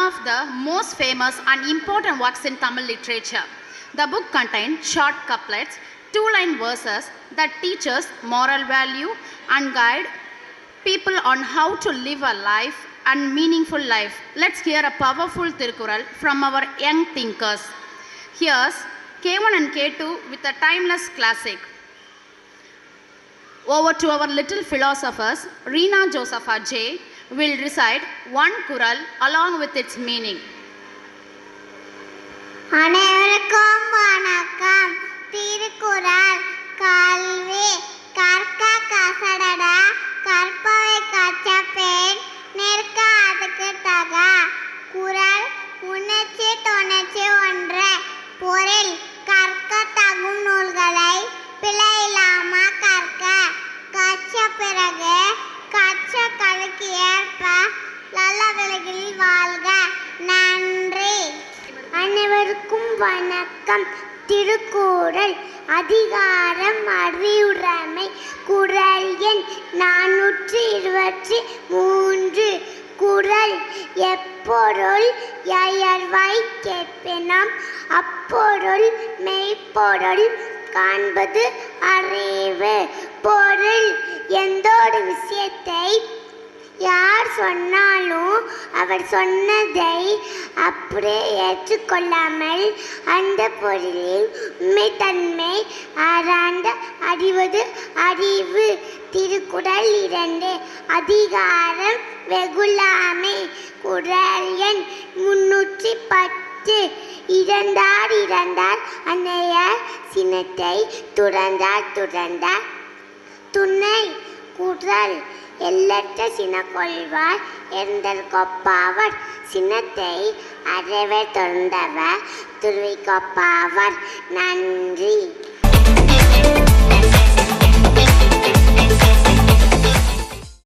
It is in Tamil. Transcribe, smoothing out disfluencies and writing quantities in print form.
of the most famous and important works in Tamil literature. The book contains short couplets, two-line verses that teach us moral value and guide people on how to live a life and meaningful life. Let's hear a powerful Tirukural from our young thinkers. Here's K1 and K2 with a timeless classic. Over to our little philosophers, Reena Josepha J. will recite one Kural along with its meaning. அனைவருக்கும் வணக்கம். திருக்குறள் கல்வி கற்க கசடடா கற்பவை கற்றபேன் நிற்க அதுக்கு தக. குறள் உணர்ச்சி தொணர்ச்சி ஒன்று. பொருள் கற்க தகும் நூல்களை பிழையில்லாம கற்க. கற்ற பிறகு கற்ற கல்விக்கு ஏற்ப நல்ல விலைகளில் வாழ்க. நன்றி. அனைவருக்கும் வணக்கம். திருக்குறள் அதிகாரம் அறிவுடைமை. குறள் எண் 423. குறள் எப்பொருள் எயர்வாய் கேட்பினும் அப்பொருள் மெய்ப்பொருள் காண்பது அறிவு. பொருள் எந்த ஒரு விஷயத்தை யார் சொன்னாலும் அவர் சொன்னதை அப்படியே ஏற்றுக்கொள்ளாமல் அந்த பொருளில் உண்மைத்தன்மை ஆராய்ந்த அறிவது அறிவு. திருக்குறள் 2 அதிகாரம் வெகுளாமை. குறள் எண் 310. இறந்தார் இறந்தார் அன்னைய சினத்தை துறந்தார் துறந்தார் துணை. குறள் எல்லற்ற சினக்கொள்வார் எந்தல் கொப்பாவர். சினத்தை அறவே துறந்தவர் துருவி கொப்பாவர். நன்றி.